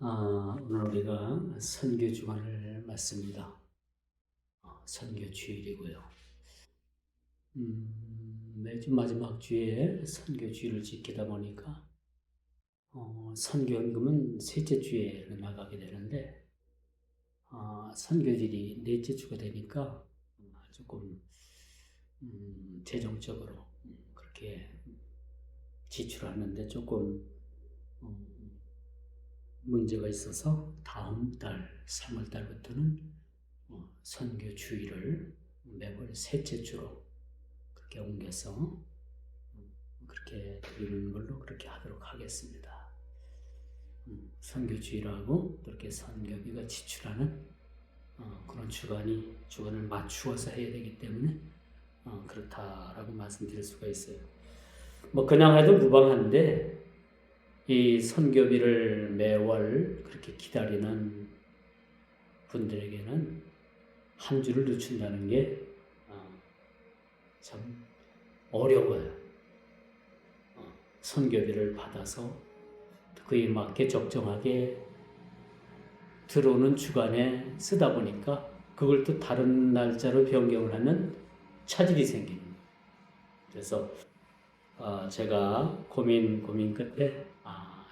오늘 우리가 선교 주간을 맞습니다. 선교 주일이고요. 매주 마지막 주에 선교 주일을 지키다 보니까 선교 헌금은 셋째 주에 나가게 되는데 선교질이 넷째 주가 되니까 조금 재정적으로 그렇게 지출하는데 조금 문제가 있어서 다음 달 3월 달부터는 선교 주일을 매월 셋째 주로 그렇게 옮겨서 그렇게 드리는 걸로 그렇게 하도록 하겠습니다. 선교 주일하고 그렇게 선교비가 지출하는 그런 주간을 맞추어서 해야 되기 때문에 그렇다라고 말씀드릴 수가 있어요. 뭐 그냥 해도 무방한데 이 선교비를 매월 그렇게 기다리는 분들에게는 한 주를 늦춘다는 게 참 어려워요. 선교비를 받아서 그에 맞게 적정하게 들어오는 주간에 쓰다 보니까 그걸 또 다른 날짜로 변경을 하면 차질이 생기는 거예요. 그래서 제가 고민 끝에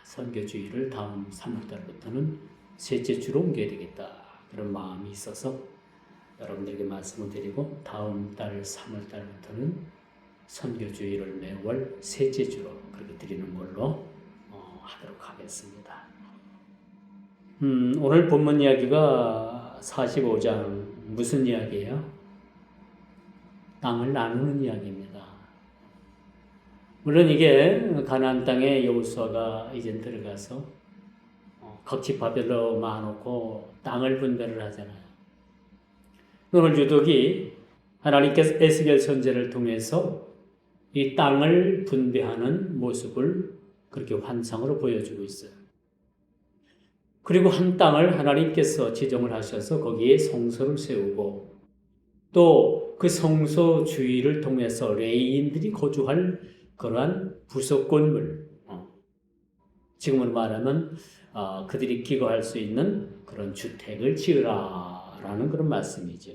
선교주일을 다음 3월달부터는 셋째 주로 옮겨야 되겠다 그런 마음이 있어서 여러분들에게 말씀을 드리고 다음 달 3월달부터는 선교주일을 매월 셋째 주로 그렇게 드리는 걸로 하도록 하겠습니다. 오늘 본문 이야기가 45장 무슨 이야기예요? 땅을 나누는 이야기입니다. 물론 이게 가나안 땅에 여호수아가 이제 들어가서 각지파별로 모아놓고 땅을 분배를 하잖아요. 오늘 유독이 하나님께서 에스겔 선지자를 통해서 이 땅을 분배하는 모습을 그렇게 환상으로 보여주고 있어요. 그리고 한 땅을 하나님께서 지정을 하셔서 거기에 성소를 세우고 또 그 성소 주위를 통해서 레위인들이 거주할 그러한 부속건물, 지금으로 말하면 그들이 기거할 수 있는 그런 주택을 지으라라는 그런 말씀이죠.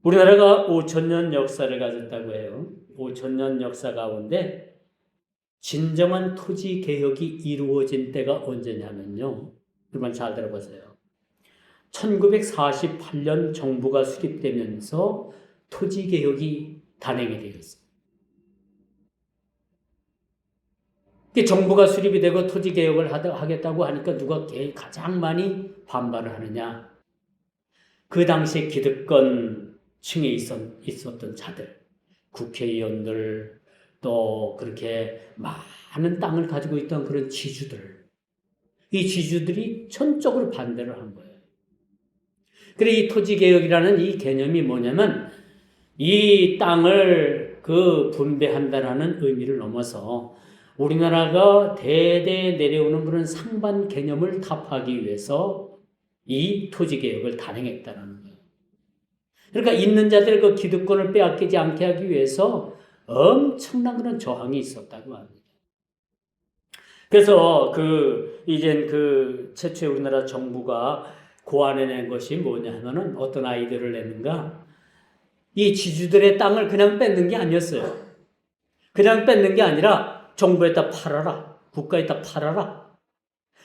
우리나라가 5,000년 역사를 가졌다고 해요. 5,000년 역사 가운데 진정한 토지 개혁이 이루어진 때가 언제냐면요. 여러분 잘 들어보세요. 1948년 정부가 수립되면서 토지 개혁이 단행이 되었어요. 정부가 수립이 되고 토지 개혁을 하겠다고 하니까 누가 가장 많이 반발을 하느냐? 그 당시에 기득권 층에 있었던 자들, 국회의원들, 또 그렇게 많은 땅을 가지고 있던 그런 지주들, 이 지주들이 전적으로 반대를 한 거예요. 그래 이 토지개혁이라는 이 개념이 뭐냐면 이 땅을 분배한다라는 의미를 넘어서 우리나라가 대대 내려오는 그런 상반 개념을 타파하기 위해서 이 토지개혁을 단행했다는 거예요. 그러니까 있는 자들의 그 기득권을 빼앗기지 않게 하기 위해서 엄청난 그런 저항이 있었다고 합니다. 그래서 이젠 최초의 우리나라 정부가 고안해낸 것이 뭐냐 하면은 어떤 아이디어를 냈는가? 이 지주들의 땅을 그냥 뺏는 게 아니었어요. 그냥 뺏는 게 아니라 정부에다 팔아라. 국가에다 팔아라.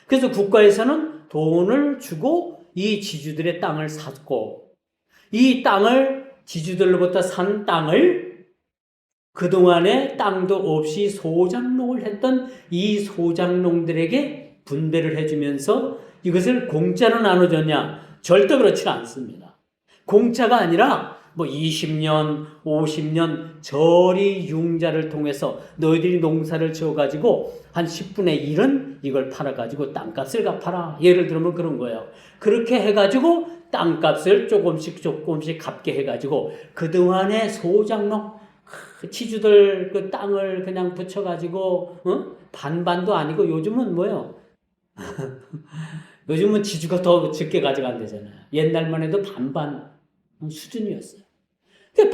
그래서 국가에서는 돈을 주고 이 지주들의 땅을 샀고 이 땅을 지주들로부터 산 땅을 그동안에 땅도 없이 소작농을 했던 이 소작농들에게 분배를 해주면서 이것을 공짜로 나눠줬냐? 절대 그렇지 않습니다. 공짜가 아니라 20년, 50년 저리 융자를 통해서 너희들이 농사를 지어가지고 한 10분의 1은 이걸 팔아가지고 땅값을 갚아라. 예를 들면 그런 거예요. 그렇게 해가지고 땅값을 조금씩 갚게 해가지고 그동안의 소작농 지주들 그 땅을 그냥 붙여가지고 반반도 아니고 요즘은 뭐요? 요즘은 지주가 더 적게 가져간대잖아요. 옛날만 해도 반반 수준이었어요.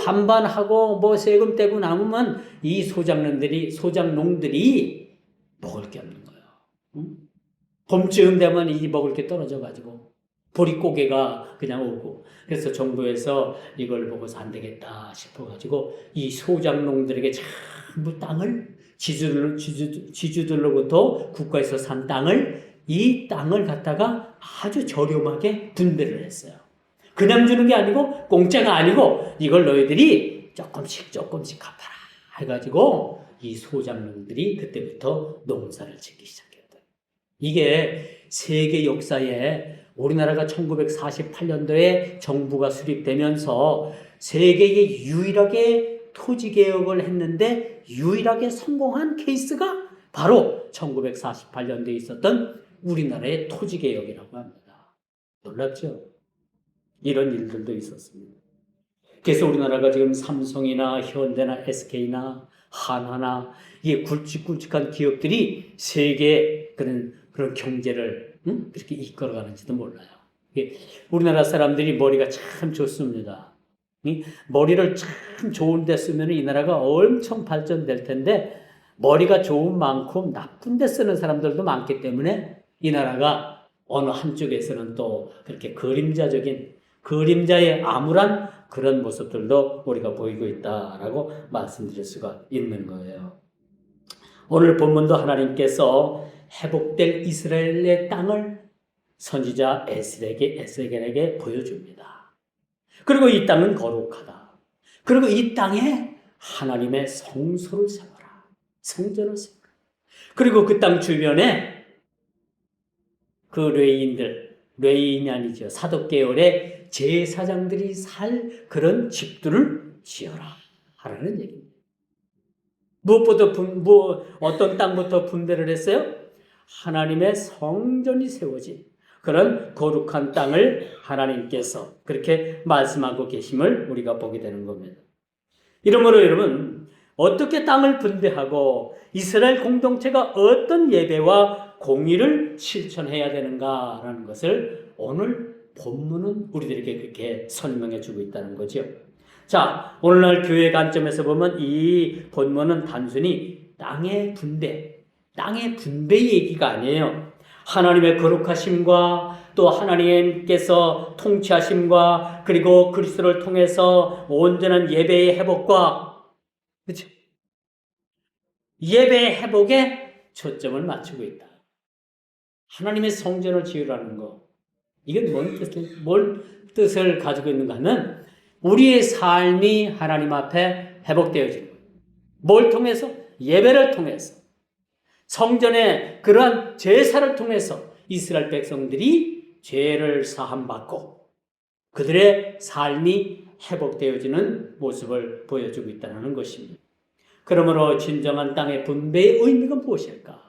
반반하고 세금 떼고 남으면 이 소작농들이 먹을 게 없는 거예요. 봄쯤 되면 이 먹을 게 떨어져가지고 보릿고개가 그냥 오고, 그래서 정부에서 이걸 보고서 안 되겠다 싶어가지고 이 소작농들에게 전부 땅을 지주들로부터 국가에서 산 땅을, 이 땅을 갖다가 아주 저렴하게 분배를 했어요. 그냥 주는 게 아니고 공짜가 아니고 이걸 너희들이 조금씩 갚아라 해가지고 이 소작농들이 그때부터 농사를 짓기 시작했다. 이게 세계 역사에 우리나라가 1948년도에 정부가 수립되면서 세계에 유일하게 토지개혁을 했는데 유일하게 성공한 케이스가 바로 1948년도에 있었던 우리나라의 토지개혁이라고 합니다. 놀랍죠? 이런 일들도 있었습니다. 그래서 우리나라가 지금 삼성이나 현대나 SK나 한화나 이 굵직굵직한 기업들이 세계 그런 경제를 그렇게 이끌어가는지도 몰라요. 우리나라 사람들이 머리가 참 좋습니다. 머리를 참 좋은 데 쓰면 이 나라가 엄청 발전될 텐데 머리가 좋은 만큼 나쁜 데 쓰는 사람들도 많기 때문에 이 나라가 어느 한쪽에서는 또 그렇게 그림자의 암울한 그런 모습들도 우리가 보이고 있다라고 말씀드릴 수가 있는 거예요. 오늘 본문도 하나님께서 회복될 이스라엘의 땅을 선지자 에스겔에게 보여줍니다. 그리고 이 땅은 거룩하다. 그리고 이 땅에 하나님의 성소를 세워라. 성전을 세워라. 그리고 그 땅 주변에 그 레위인이 아니죠. 사독계열의 제사장들이 살 그런 집들을 지어라 하라는 얘기입니다. 무엇부터 어떤 땅부터 분배를 했어요? 하나님의 성전이 세워진 그런 거룩한 땅을 하나님께서 그렇게 말씀하고 계심을 우리가 보게 되는 겁니다. 이러므로 여러분, 어떻게 땅을 분배하고 이스라엘 공동체가 어떤 예배와 공의를 실천해야 되는가라는 것을 오늘 본문은 우리들에게 그렇게 설명해 주고 있다는 거죠. 자, 오늘날 교회 관점에서 보면 이 본문은 단순히 땅의 분배 얘기가 아니에요. 하나님의 거룩하심과 또 하나님께서 통치하심과 그리고 그리스도를 통해서 온전한 예배의 회복과, 그렇죠? 예배의 회복에 초점을 맞추고 있다. 하나님의 성전을 지으라는 거. 이게 뭔 뜻을 가지고 있는가 하면 우리의 삶이 하나님 앞에 회복되어지는 거예요. 뭘 통해서? 예배를 통해서. 성전의 그러한 제사를 통해서 이스라엘 백성들이 죄를 사함받고 그들의 삶이 회복되어지는 모습을 보여주고 있다는 것입니다. 그러므로 진정한 땅의 분배의 의미가 무엇일까?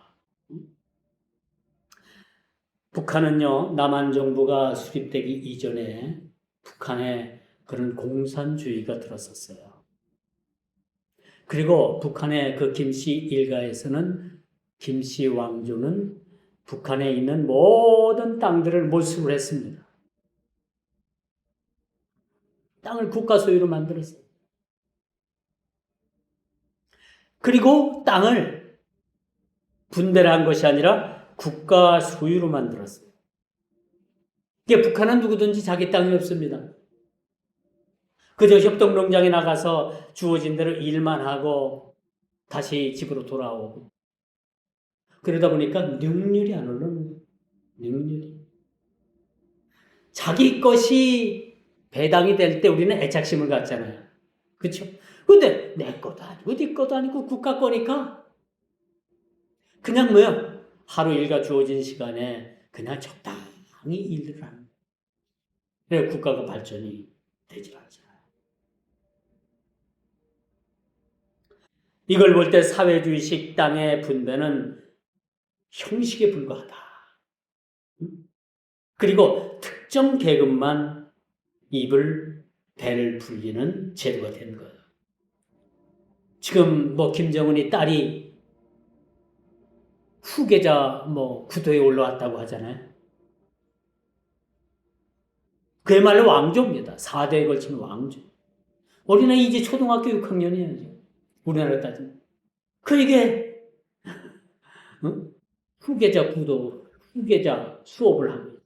북한은요, 남한 정부가 수립되기 이전에 북한에 그런 공산주의가 들었었어요. 그리고 북한의 그 김씨 일가에서는 김씨 왕조는 북한에 있는 모든 땅들을 몰수를 했습니다. 땅을 국가 소유로 만들었어요. 그리고 땅을 분배를 한 것이 아니라 국가 소유로 만들었어요. 이게 북한은 누구든지 자기 땅이 없습니다. 그저 협동농장에 나가서 주어진 대로 일만 하고 다시 집으로 돌아오고 그러다 보니까 능률이 안 올라오는 능률이. 자기 것이 배당이 될 때 우리는 애착심을 갖잖아요. 그렇죠? 근데 내 것도 아니고 네 것도 아니고 국가 거니까 그냥 하루 일과 주어진 시간에 그냥 적당히 일을 하는 거예요. 국가가 발전이 되질 않잖아요. 이걸 볼 때 사회주의식 땅의 분배는 형식에 불과하다. 그리고 특정 계급만 배를 불리는 제도가 된 거예요. 지금 김정은이 딸이 후계자 구도에 올라왔다고 하잖아요. 그야말로 왕조입니다. 4대에 걸친 왕조. 어린아이 이제 초등학교 6학년이에요. 우리나라 따지면. 그에게 후계자 구도 후계자 수업을 하고 있어요.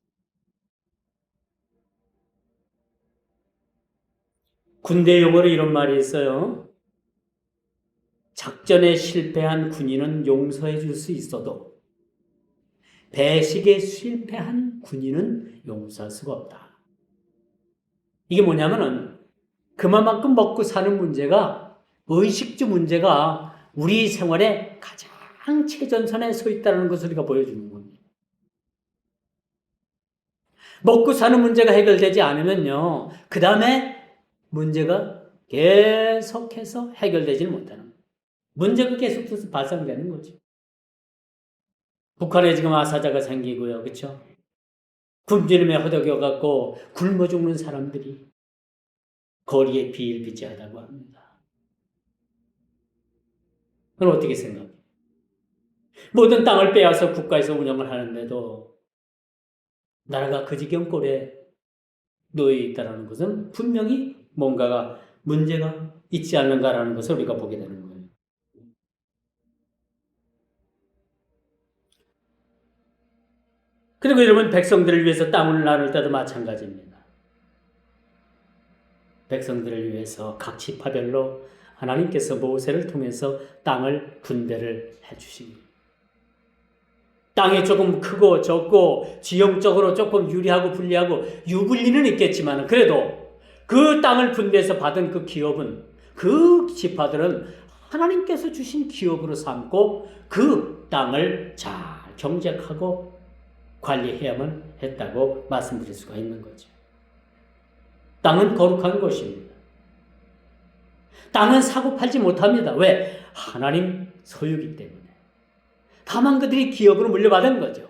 군대 용어로 이런 말이 있어요. 작전에 실패한 군인은 용서해 줄 수 있어도 배식에 실패한 군인은 용서할 수가 없다. 이게 뭐냐면은 그만큼 먹고 사는 문제가, 의식주 문제가 우리 생활에 가장 최전선에 서 있다는 것을 우리가 보여주는 겁니다. 먹고 사는 문제가 해결되지 않으면요, 그 다음에 문제가 계속해서 해결되지는 못하는 거예요. 문제가 계속해서 발생되는 거죠. 북한에 지금 아사자가 생기고요, 그렇죠? 굶주림에 허덕여갖고 굶어 죽는 사람들이 거리에 비일비재하다고 합니다. 그럼 어떻게 생각해요? 모든 땅을 빼앗아 국가에서 운영을 하는데도 나라가 그 지경 꼴에 놓여 있다는 것은 분명히 뭔가가 문제가 있지 않는가라는 것을 우리가 보게 되는 거예요. 그리고 여러분, 백성들을 위해서 땅을 나눌 때도 마찬가지입니다. 백성들을 위해서 각 지파별로 하나님께서 모세를 통해서 땅을 분배를 해주십니다. 땅이 조금 크고 적고 지형적으로 조금 유리하고 불리하고 유불리는 있겠지만 그래도 그 땅을 분배해서 받은 그 기업은, 그 지파들은 하나님께서 주신 기업으로 삼고 그 땅을 잘 경작하고 관리해야만 했다고 말씀드릴 수가 있는 거죠. 땅은 거룩한 것입니다. 땅은 사고 팔지 못합니다. 왜? 하나님 소유이기 때문에. 다만 그들이 기업으로 물려받은 거죠.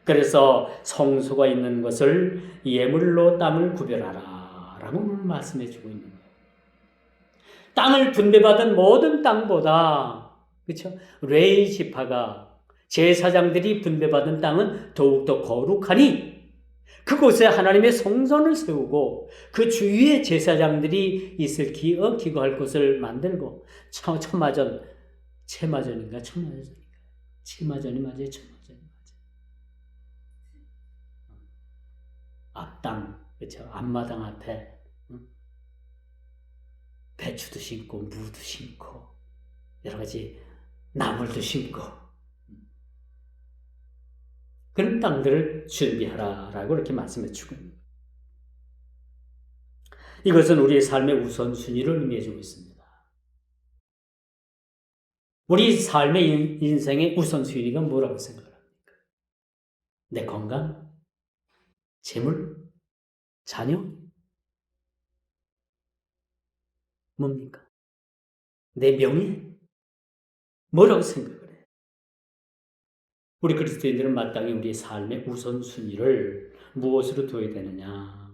그래서 성소가 있는 것을 예물로 땅을 구별하라 라고 말씀해 주고 있는 거예요. 땅을 분배받은 모든 땅보다, 그렇죠? 레위 지파가, 제사장들이 분배받은 땅은 더욱더 거룩하니 그곳에 하나님의 성전을 세우고 그 주위에 제사장들이 있을 기거할 곳을 만들고, 체마전이 맞아요. 체마전이 맞아요. 앞당, 그렇죠? 앞마당 앞에 배추도 심고 무도 심고 여러 가지 나물도 심고 그런 땅들을 준비하라라고 이렇게 말씀해 주고 있습니다. 이것은 우리의 삶의 우선순위를 의미해주고 있습니다. 우리 삶의 인생의 우선순위가 뭐라고 생각합니까? 내 건강? 재물? 자녀? 뭡니까? 내 명예? 뭐라고 생각을 해요? 우리 그리스도인들은 마땅히 우리의 삶의 우선순위를 무엇으로 둬야 되느냐?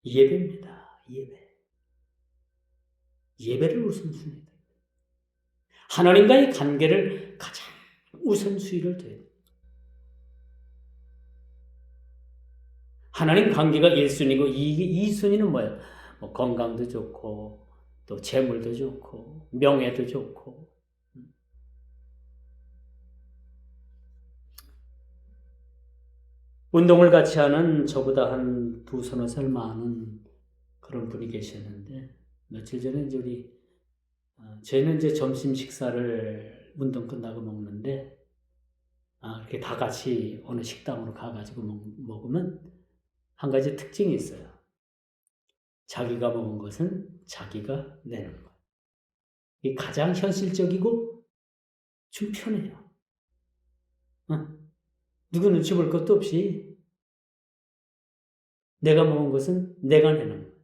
예배입니다. 예배를 우선순위다. 하나님과의 관계를 가장 우선순위를 둬야 돼요. 하나님 관계가 1순위고 2순위는 뭐예요? 뭐 건강도 좋고 또 재물도 좋고 명예도 좋고. 운동을 같이 하는 저보다 한 2-3살 많은 그런 분이 계셨는데, 며칠 전에 저희는 이제 점심 식사를 운동 끝나고 먹는데, 이렇게 다 같이 어느 식당으로 가가지고 먹으면 한 가지 특징이 있어요. 자기가 먹은 것은 자기가 내는 것. 이게 가장 현실적이고 좀 편해요. 누구 눈치 볼 것도 없이 내가 먹은 것은 내가 내는 거예요.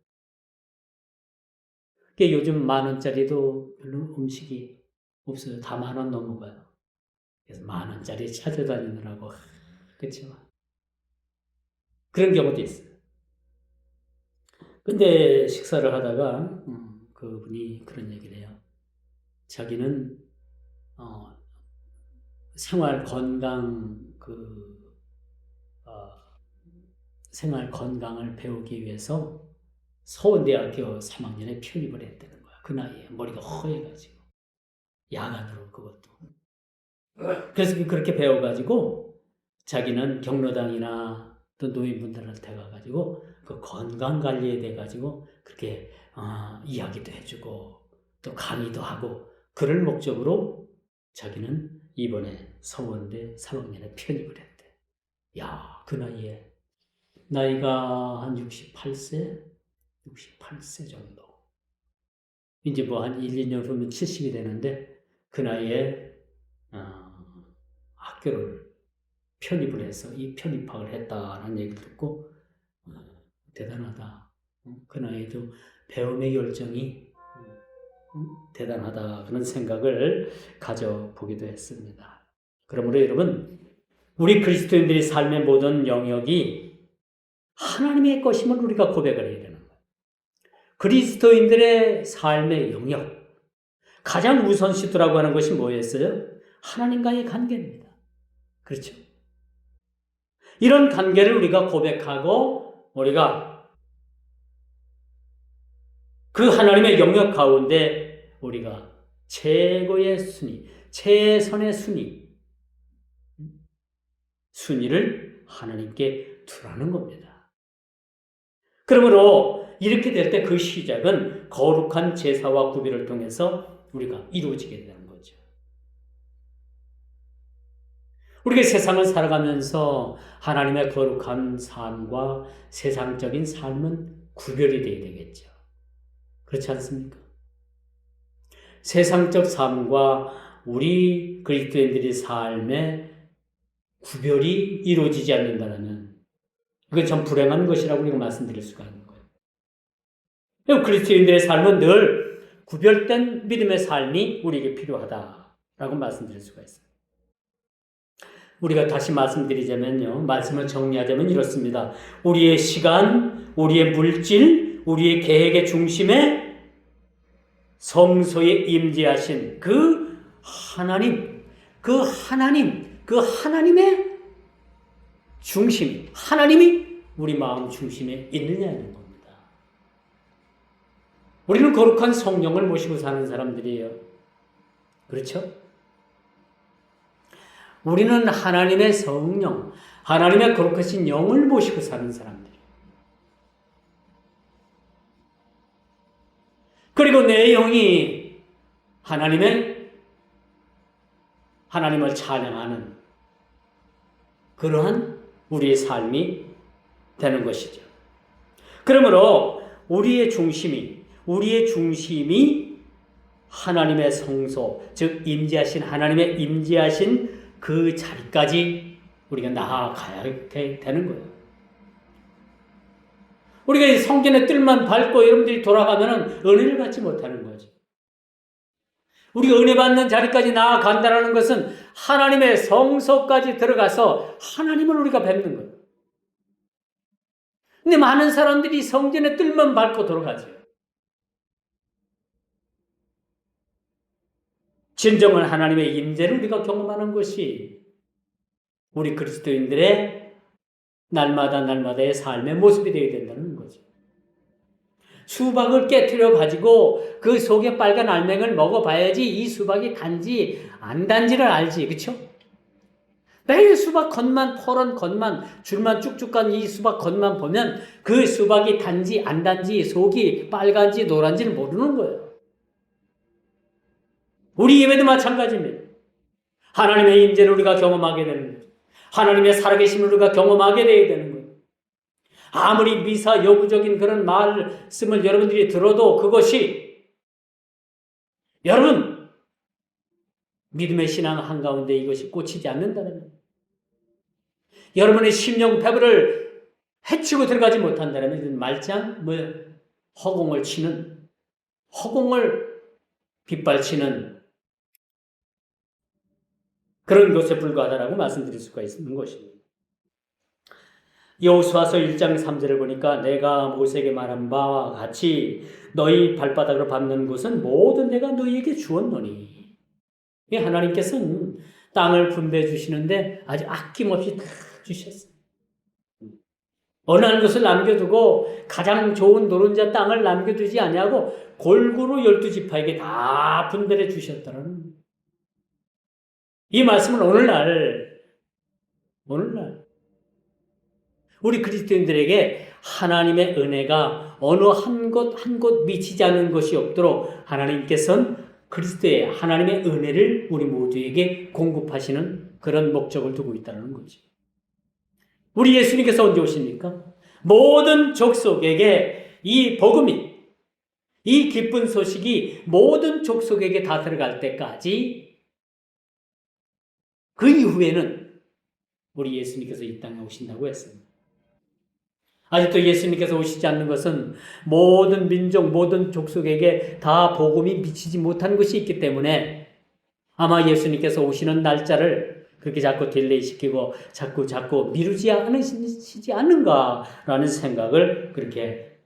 그게 요즘 10,000원짜리도 별로 음식이 없어요. 다 10,000원 넘어가요. 그래서 10,000원짜리 찾아다니느라고, 그렇죠? 그런 경우도 있어요. 근데 식사를 하다가 그분이 그런 얘기를 해요. 자기는 생활 건강을 배우기 위해서 서울대학교 3학년에 편입을 했다는 거야. 그 나이에 머리가 허해가지고 야간으로 그것도 그래서 그렇게 배워가지고 자기는 경로당이나 또 노인분들한테 가가지고 그 건강 관리에 대해 가지고 그렇게 이야기도 해주고 또 강의도 하고 그럴 목적으로 자기는 이번에 서원대 3학년에 편입을 했대. 야, 그 나이에 나이가 한 68세 정도. 이제 뭐 한 1, 2년 후면 70이 되는데 그 나이에 학교를 편입을 해서 이 편입학을 했다라는 얘기를 듣고 대단하다. 그 나이에도 배움의 열정이 대단하다 그런 생각을 가져보기도 했습니다. 그러므로 여러분 우리 그리스도인들의 삶의 모든 영역이 하나님의 것임을 우리가 고백을 해야 되는 거예요. 그리스도인들의 삶의 영역 가장 우선시되라고 하는 것이 뭐였어요? 하나님과의 관계입니다. 그렇죠? 이런 관계를 우리가 고백하고 우리가 그 하나님의 영역 가운데 우리가 최고의 순위, 최선의 순위를 하나님께 두라는 겁니다. 그러므로 이렇게 될 때 그 시작은 거룩한 제사와 구별을 통해서 우리가 이루어지게 되는 거죠. 우리가 세상을 살아가면서 하나님의 거룩한 삶과 세상적인 삶은 구별이 되어야 되겠죠. 그렇지 않습니까? 세상적 삶과 우리 그리스도인들의 삶의 구별이 이루어지지 않는다면 그건 참 불행한 것이라고 우리가 말씀드릴 수가 있는 거예요. 그리스도인들의 삶은 늘 구별된 믿음의 삶이 우리에게 필요하다라고 말씀드릴 수가 있어요. 우리가 다시 말씀드리자면요. 말씀을 정리하자면 이렇습니다. 우리의 시간, 우리의 물질, 우리의 계획의 중심에 성소에 임재하신 그 하나님의 중심, 하나님이 우리 마음 중심에 있느냐는 겁니다. 우리는 거룩한 성령을 모시고 사는 사람들이에요. 그렇죠? 우리는 하나님의 성령, 하나님의 거룩하신 영을 모시고 사는 사람들이에요. 그리고 내 영이 하나님을 찬양하는 그러한 우리의 삶이 되는 것이죠. 그러므로 우리의 중심이 하나님의 성소, 즉 하나님의 임재하신 그 자리까지 우리가 나아가야 되는 거예요. 우리가 성전의 뜰만 밟고 여러분들이 돌아가면 은혜를 받지 못하는 거죠. 우리가 은혜 받는 자리까지 나아간다는 것은 하나님의 성소까지 들어가서 하나님을 우리가 뵙는 거예요. 근데 많은 사람들이 성전의 뜰만 밟고 돌아가죠. 진정한 하나님의 임재를 우리가 경험하는 것이 우리 그리스도인들의 날마다의 삶의 모습이 되어야 된다는 거죠. 수박을 깨트려 가지고 그 속에 빨간 알맹이를 먹어봐야지 이 수박이 단지 안 단지를 알지, 그렇죠? 매일 수박 겉만 퍼런 겉만 줄만 쭉쭉 간 이 수박 겉만 보면 그 수박이 단지 안 단지 속이 빨간지 노란지를 모르는 거예요. 우리 예배도 마찬가지입니다. 하나님의 임재를 우리가 경험하게 되는 거죠. 하나님의 살아계심을 우리가 경험하게 되어야 되는 거예요. 아무리 미사 여구적인 그런 말씀을 여러분들이 들어도 그것이 여러분 믿음의 신앙 한가운데 이것이 꽂히지 않는다면 여러분의 심령 배부를 해치고 들어가지 못한다면 말짱 허공을 빗발치는 그런 것에 불과하다라고 말씀드릴 수가 있는 것입니다. 여호수아서 1장 3절을 보니까 내가 모세에게 말한 바와 같이 너희 발바닥으로 밟는 곳은 모든 내가 너희에게 주었노니. 하나님께서는 땅을 분배해 주시는데 아주 아낌없이 다 주셨어요. 어느 한 곳을 남겨두고 가장 좋은 노른자 땅을 남겨두지 아니하고 골고루 12지파에게 다 분배해 주셨다는 이 말씀은 오늘날 우리 그리스도인들에게 하나님의 은혜가 어느 한 곳 미치지 않는 것이 없도록 하나님께서는 그리스도의 하나님의 은혜를 우리 모두에게 공급하시는 그런 목적을 두고 있다는 거죠. 우리 예수님께서 언제 오십니까? 모든 족속에게 이 복음이, 이 기쁜 소식이 모든 족속에게 다 들어갈 때까지, 그 이후에는 우리 예수님께서 이 땅에 오신다고 했습니다. 아직도 예수님께서 오시지 않는 것은 모든 민족, 모든 족속에게 다 복음이 미치지 못한 것이 있기 때문에 아마 예수님께서 오시는 날짜를 그렇게 자꾸 딜레이시키고 자꾸 미루지 않으시지 않는가라는 생각을 그렇게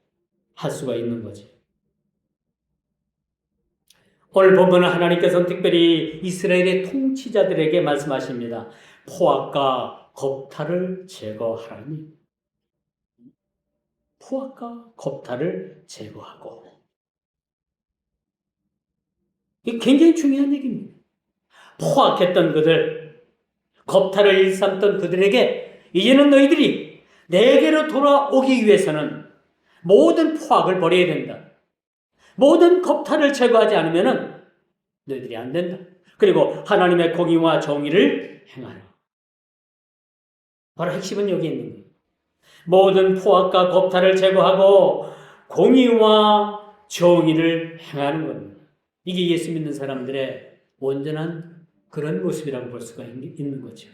할 수가 있는 거죠. 오늘 본문은 하나님께서는 특별히 이스라엘의 통치자들에게 말씀하십니다. 포악과 겁탈을 제거하라니. 포악과 겁탈을 제거하고. 이게 굉장히 중요한 얘기입니다. 포악했던 그들, 겁탈을 일삼던 그들에게 이제는 너희들이 내게로 돌아오기 위해서는 모든 포악을 버려야 된다. 모든 겁탈을 제거하지 않으면 너희들이 안 된다. 그리고 하나님의 공의와 정의를 행하라. 바로 핵심은 여기 있는 거예요. 모든 포악과 겁탈을 제거하고 공의와 정의를 행하는 겁니다. 이게 예수 믿는 사람들의 온전한 그런 모습이라고 볼 수가 있는 거죠.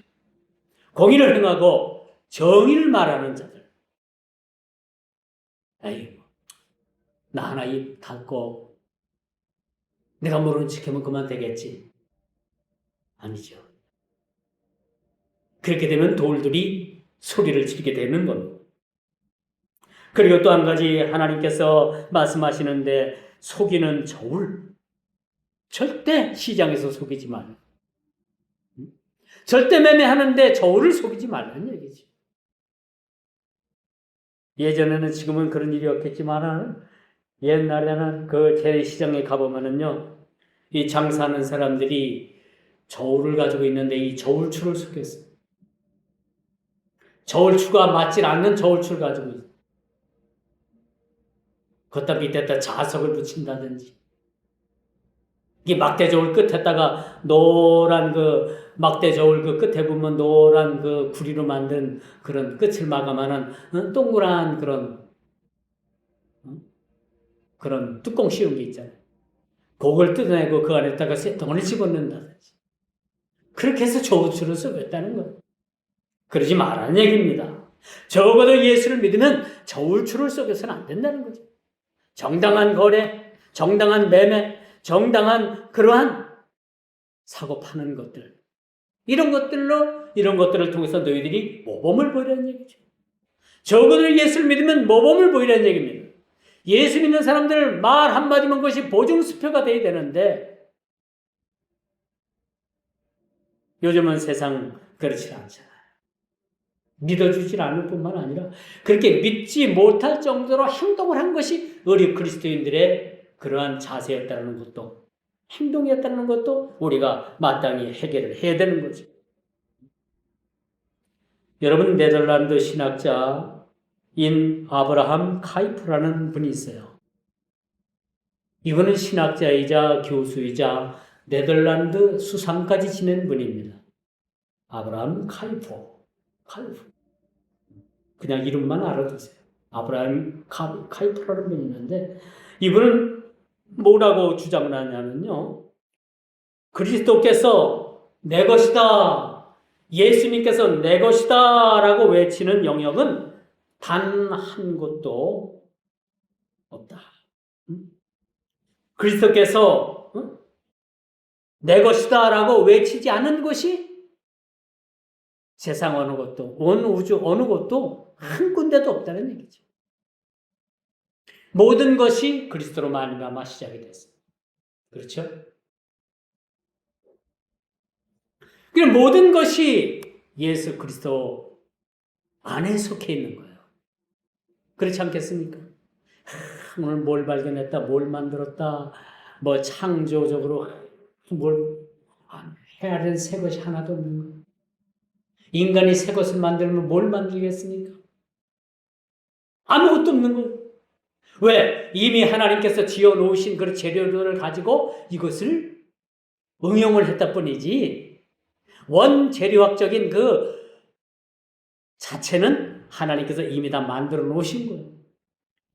공의를 행하고 정의를 말하는 자들. 아이고, 나 하나 입 닫고 내가 모르는 척하면 그만 되겠지. 아니죠. 그렇게 되면 돌들이 소리를 지르게 되는 겁니다. 그리고 또 한 가지 하나님께서 말씀하시는데, 속이는 저울. 절대 시장에서 속이지 말라. 절대 매매하는데 저울을 속이지 말라는 얘기죠. 예전에는, 지금은 그런 일이 없겠지만 옛날에는 그 재래시장에 가보면은요, 이 장사하는 사람들이 저울을 가지고 있는데 이 저울추를 속였어요. 저울추가 맞질 않는 저울추를 가지고 있어요. 걷다 밑에다 자석을 붙인다든지, 이 막대 저울 끝에다가 노란 그 막대 저울 그 끝에 보면 노란 그 구리로 만든 그런 끝을 마감하는 동그란 그런 뚜껑 씌운 게 있잖아요. 그걸 뜯어내고 그 안에다가 쇠덩어리 집어넣는다든지, 그렇게 해서 저울추를 속였다는 거예요. 그러지 말라는 얘기입니다. 적어도 예수를 믿으면 저울추를 속여서는 안 된다는 거죠. 정당한 거래, 정당한 매매, 정당한 그러한 사고 파는 것들, 이런 것들을 통해서 너희들이 모범을 보이라는 얘기죠. 적어도 예수를 믿으면 모범을 보이라는 얘기입니다. 예수 믿는 사람들 말 한마디면 그것이 보증수표가 돼야 되는데, 요즘은 세상 그렇지 않잖아요. 믿어주질 않을 뿐만 아니라 그렇게 믿지 못할 정도로 행동을 한 것이 우리 그리스도인들의 그러한 자세였다는 것도, 행동이었다는 것도 우리가 마땅히 해결을 해야 되는 거죠. 여러분, 네덜란드 신학자인 아브라함 카이프라는 분이 있어요. 이분은 신학자이자 교수이자 네덜란드 수상까지 지낸 분입니다. 아브라함 카이프. 그냥 이름만 알아두세요. 아브라함 카이프라는 분이 있는데, 이분은 뭐라고 주장을 하냐면요, 그리스도께서 내 것이다, 예수님께서 내 것이다 라고 외치는 영역은 단 한 곳도 없다. 그리스도께서 내 것이다 라고 외치지 않은 것이 세상 어느 곳도, 온 우주 어느 곳도 한 군데도 없다는 얘기죠. 모든 것이 그리스도로 말미암아 시작이 됐습니다. 그렇죠? 그럼 모든 것이 예수 그리스도 안에 속해 있는 거예요. 그렇지 않겠습니까? 오늘 뭘 발견했다, 뭘 만들었다, 뭐 창조적으로 뭘 헤아린 새 것이 하나도 없는 거예요. 인간이 새 것을 만들면 뭘 만들겠습니까? 아무것도 없는 거예요. 왜? 이미 하나님께서 지어놓으신 그런 재료들을 가지고 이것을 응용을 했다 뿐이지 원재료학적인 그 자체는 하나님께서 이미 다 만들어 놓으신 거예요.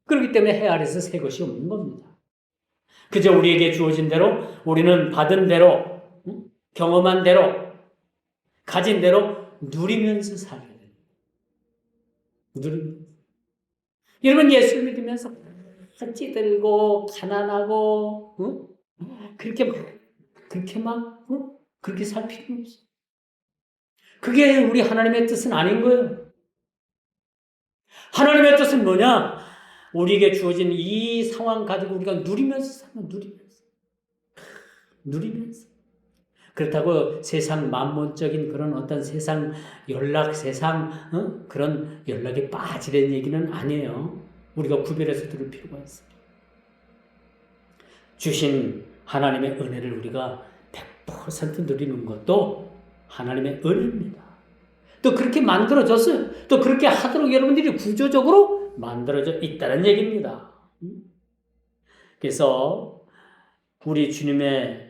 그렇기 때문에 해 아래서 새 것이 없는 겁니다. 그저 우리에게 주어진 대로 우리는 받은 대로 경험한 대로 가진 대로 누리면서 살아야 돼요. 누리면서. 여러분 예수를 믿으면서 찌들고 가난하고 그렇게 막 그렇게 살 필요는 없어요. 그게 우리 하나님의 뜻은 아닌 거예요. 하나님의 뜻은 뭐냐? 우리에게 주어진 이 상황 가지고 우리가 누리면서 살면 누리면서. 그렇다고 세상 만몬적인 그런 어떤 세상 연락, 그런 연락에 빠지는 얘기는 아니에요. 우리가 구별해서 들을 필요가 있어요. 주신 하나님의 은혜를 우리가 100% 누리는 것도 하나님의 은혜입니다. 또 그렇게 만들어졌어요. 또 그렇게 하도록 여러분들이 구조적으로 만들어져 있다는 얘기입니다. 그래서 우리 주님께서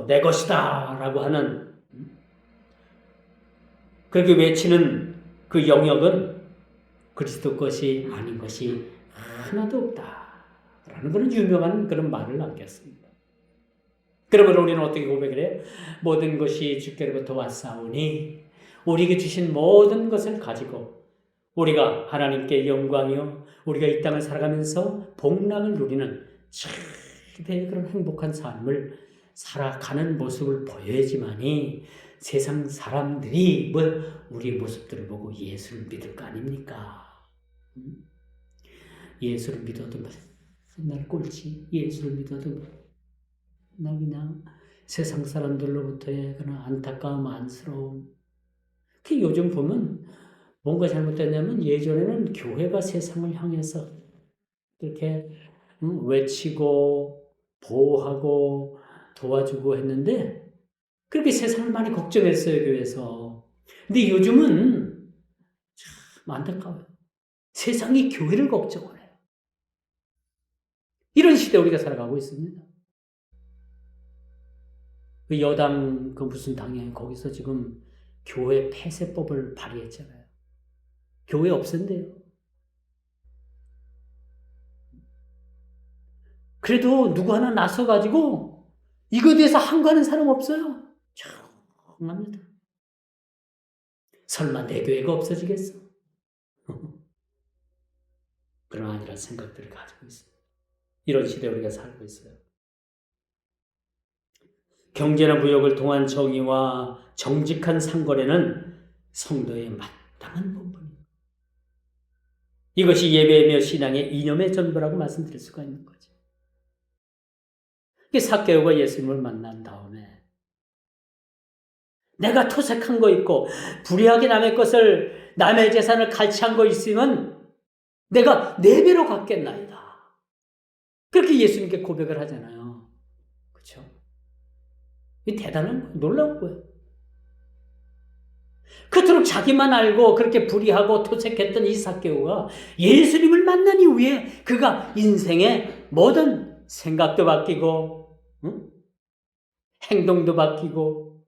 내 것이다 라고 하는 그렇게 외치는 그 영역은 그리스도 것이 아닌 것이 하나도 없다 라는 그런 유명한 그런 말을 남겼습니다. 그러므로 우리는 어떻게 고백을 해요? 모든 것이 주께로부터 왔사오니 우리에게 주신 모든 것을 가지고 우리가 하나님께 영광이요 우리가 이 땅을 살아가면서 복락을 누리는 최대의 그런 행복한 삶을 살아가는 모습을 보여야지만이 세상 사람들이 우리의 모습들을 보고 예수를 믿을 거 아닙니까? 예수를 믿어도 맨날 꼴찌, 예수를 믿어도 나 그냥 세상 사람들로부터의 그런 안타까움, 안쓰러움. 그 요즘 보면 뭔가 잘못됐냐면 예전에는 교회가 세상을 향해서 이렇게 외치고 보호하고 도와주고 했는데 그렇게 세상을 많이 걱정했어요, 교회에서. 근데 요즘은 참 안타까워요. 세상이 교회를 걱정을 해요. 이런 시대 우리가 살아가고 있습니다. 그 여당 그 무슨 당이에요. 거기서 지금 교회 폐쇄법을 발의했잖아요. 교회 없앤대요. 그래도 누구 하나 나서가지고 이거에 대해서 항거하는 사람 없어요. 정합니다. 설마 내 교회가 없어지겠어? 그러나 이런 생각들을 가지고 있습니다. 이런 시대에 우리가 살고 있어요. 경제나 무역을 통한 정의와 정직한 상거래는 성도의 마땅한 본분입니다. 이것이 예배이며 신앙의 이념의 전부라고 말씀드릴 수가 있는 거죠. 삭개오가 예수님을 만난 다음에 내가 토색한 거 있고 불의하게 남의 재산을 갈취한 거 있으면 내가 4배로 갚겠나이다. 그렇게 예수님께 고백을 하잖아요. 그렇죠? 이 대단한 거예요. 놀라운 거예요. 그토록 자기만 알고 그렇게 불의하고 토색했던 이 삭개오가 예수님을 만난 이후에 그가 인생의 모든 생각도 바뀌고 행동도 바뀌고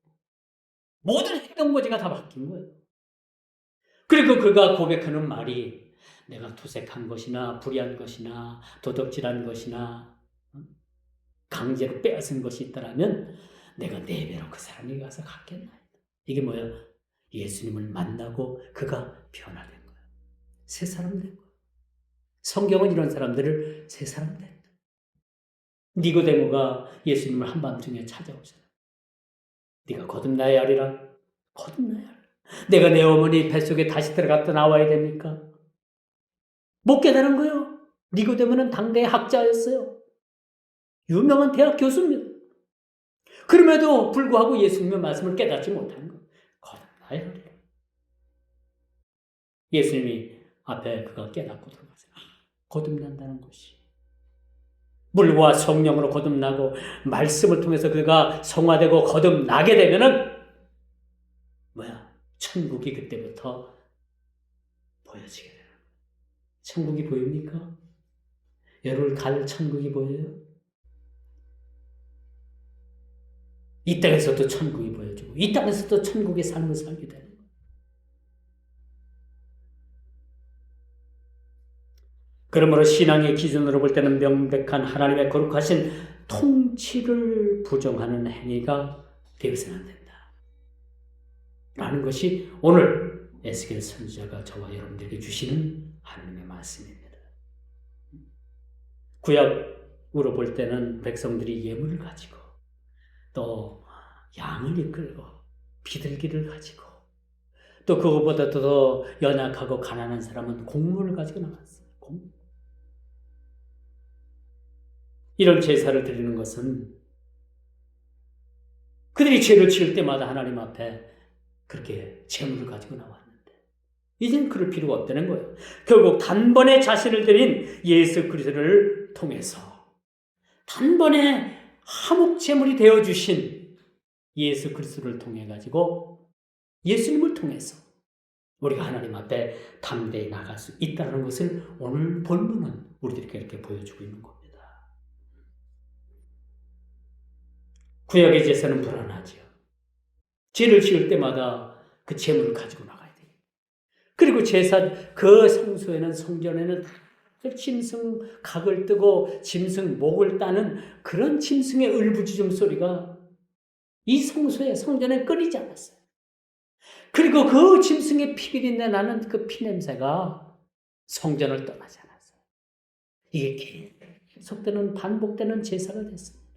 모든 행동거지가 다 바뀐 거예요. 그리고 그가 고백하는 말이 내가 토색한 것이나 불의한 것이나 도덕질한 것이나 강제로 빼앗은 것이 있다라면 내가 4배로 그 사람에게 가서 갚겠나이다. 이게 뭐야? 예수님을 만나고 그가 변화된 거야. 새 사람 된 거야. 성경은 이런 사람들을 새 사람 된다. 니고데모가 예수님을 한밤중에 찾아오잖아. 네가 거듭나야 하리라. 거듭나야 하리라. 내가 내 어머니 뱃속에 다시 들어갔다 나와야 됩니까? 못 깨달은 거예요. 니고데모는 당대의 학자였어요. 유명한 대학 교수입니다. 그럼에도 불구하고 예수님의 말씀을 깨닫지 못한 거. 거듭나야 하리라. 예수님이 앞에 그가 깨닫고 들어가잖아. 거듭난다는 것이 물과 성령으로 거듭나고 말씀을 통해서 그가 성화되고 거듭나게 되면은 천국이 그때부터 보여지게 돼요. 천국이 보입니까? 여러분 갈 천국이 보여요? 이 땅에서도 천국이 보여지고 이 땅에서도 천국의 삶을 살게 되는 거예요. 그러므로 신앙의 기준으로 볼 때는 명백한 하나님의 거룩하신 통치를 부정하는 행위가 되어서는 안 된다. 라는 것이 오늘 에스겔 선지자가 저와 여러분들에게 주시는 하나님의 말씀입니다. 구약으로 볼 때는 백성들이 예물을 가지고 또 양을 이끌고 비둘기를 가지고 또 그것보다 더 연약하고 가난한 사람은 곡물을 가지고 나갔어요. 이런 제사를 드리는 것은 그들이 죄를 지을 때마다 하나님 앞에 그렇게 재물을 가지고 나왔는데 이제는 그럴 필요가 없다는 거예요. 결국 단번에 자신을 드린 예수 그리스도를 통해서 단번에 화목 제물이 되어주신 예수 그리스도를 통해 가지고 예수님을 통해서 우리가 하나님 앞에 담대히 나갈 수 있다는 것을 오늘 본문은 우리들에게 이렇게 보여주고 있는 겁니다. 구약의 제사는 불안하죠. 죄를 지을 때마다 그 제물을 가지고 나가야 돼요. 그리고 제사 그 성소에는 성전에는 짐승 각을 뜨고 짐승 목을 따는 그런 짐승의 울부짖음 소리가 이 성소에 성전에 끊이지 않았어요. 그리고 그 짐승의 피비린내 나는 그 피냄새가 성전을 떠나지 않았어요. 이게 계속되는 반복되는 제사가 됐습니다.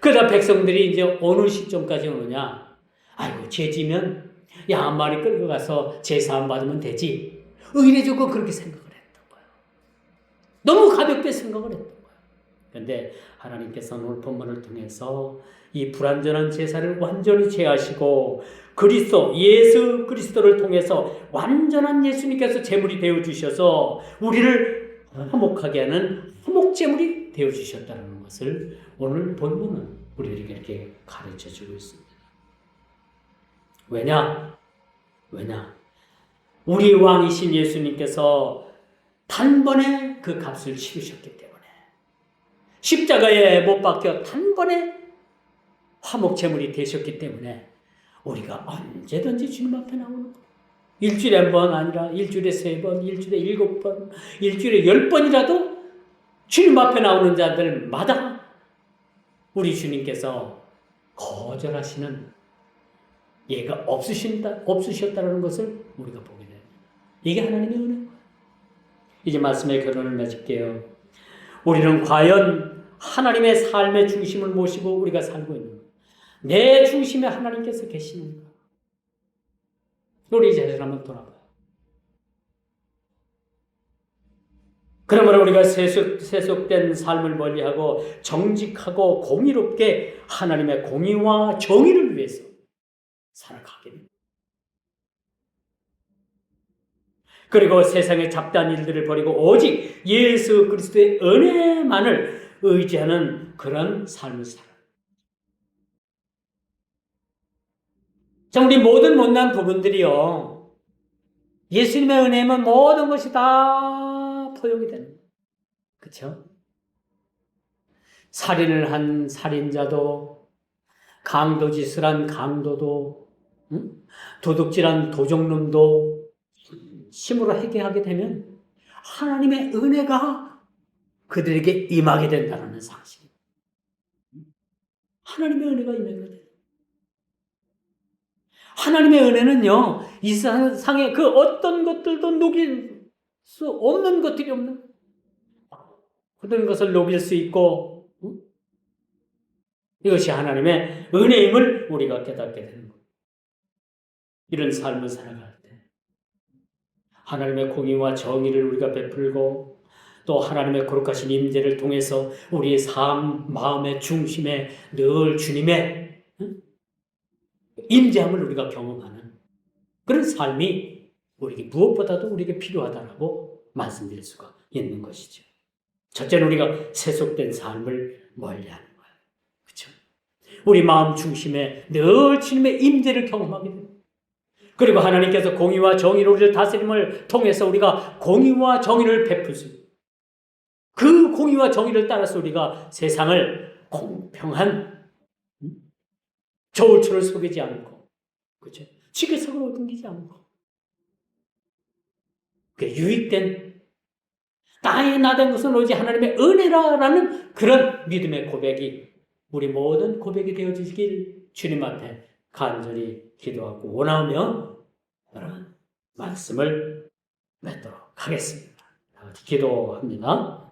그러다 백성들이 이제 어느 시점까지 오느냐? 아이고 죄지면 양 한 마리 끌고 가서 제사 안 받으면 되지. 의례적으로 그렇게 생각을 했던 거예요. 너무 가볍게 생각을 했던 거예요. 그런데 하나님께서는 오늘 본문을 통해서 이 불완전한 제사를 완전히 제하시고 그리스도 예수 그리스도를 통해서 완전한 예수님께서 제물이 되어 주셔서 우리를 화목하게 하는 화목 제물이 되어 주셨다는 것을 오늘 본문은 우리에게 이렇게 가르쳐 주고 있습니다. 왜냐? 우리 왕이신 예수님께서 단번에 그 값을 치르셨기 때문에 십자가에 못 박혀 단번에 화목 제물이 되셨기 때문에 우리가 언제든지 주님 앞에 나오는 거예요. 일주일에 한 번 아니라 일주일에 3번, 일주일에 7번, 일주일에 10번이라도 주님 앞에 나오는 자들마다 우리 주님께서 거절하시는 예가 없으셨다는 것을 우리가 보게 됩니다. 이게 하나님의 은혜예요. 이제 말씀의 결론을 맺을게요. 우리는 과연 하나님의 삶의 중심을 모시고 우리가 살고 있는가? 내 중심에 하나님께서 계시는가? 우리 자신을 한번 돌아봐요. 그러므로 우리가 세속된 삶을 멀리하고 정직하고 공의롭게 하나님의 공의와 정의를 위해서 살아가게 됩니다. 그리고 세상의 잡다한 일들을 버리고 오직 예수 그리스도의 은혜만을 의지하는 그런 삶을 살아요. 자, 우리 모든 못난 부분들이요, 예수님의 은혜면 모든 것이 다 포용이 되는 거예요. 그렇죠? 살인을 한 살인자도, 강도짓을 한 강도도, 도둑질한 도적놈도 힘으로 회개하게 되면 하나님의 은혜가 그들에게 임하게 된다는 사실입니다. 하나님의 은혜가 임하게 돼요. 하나님의 은혜는요, 이 세상에 그 어떤 것들도 녹일 수 없는 것들이 없는 그런 것을 녹일 수 있고, 이것이 하나님의 은혜임을 우리가 깨닫게 되는 겁니다. 이런 삶을 살아갈 때 하나님의 공의와 정의를 우리가 베풀고 또 하나님의 거룩하신 임재를 통해서 우리의 삶, 마음의 중심에 늘 주님의 임재함을 우리가 경험하는 그런 삶이 우리에게 무엇보다도 우리에게 필요하다라고 말씀드릴 수가 있는 것이죠. 첫째는 우리가 세속된 삶을 멀리하는 거예요. 그렇죠? 우리 마음 중심에 늘 주님의 임재를 경험하게 됩니다. 그리고 하나님께서 공의와 정의로 우리를 다스림을 통해서 우리가 공의와 정의를 베푸십니다. 그 공의와 정의를 따라서 우리가 세상을 공평한 저울추를 속이지 않고, 그렇죠? 지게석으로 옮기지 않고, 그 유익된 나의 나된 것은 오직 하나님의 은혜라라는 그런 믿음의 고백이 우리 모든 고백이 되어지길 주님 앞에 간절히 기도하고 원하며 여러분 말씀을 맺도록 하겠습니다. 기도합니다.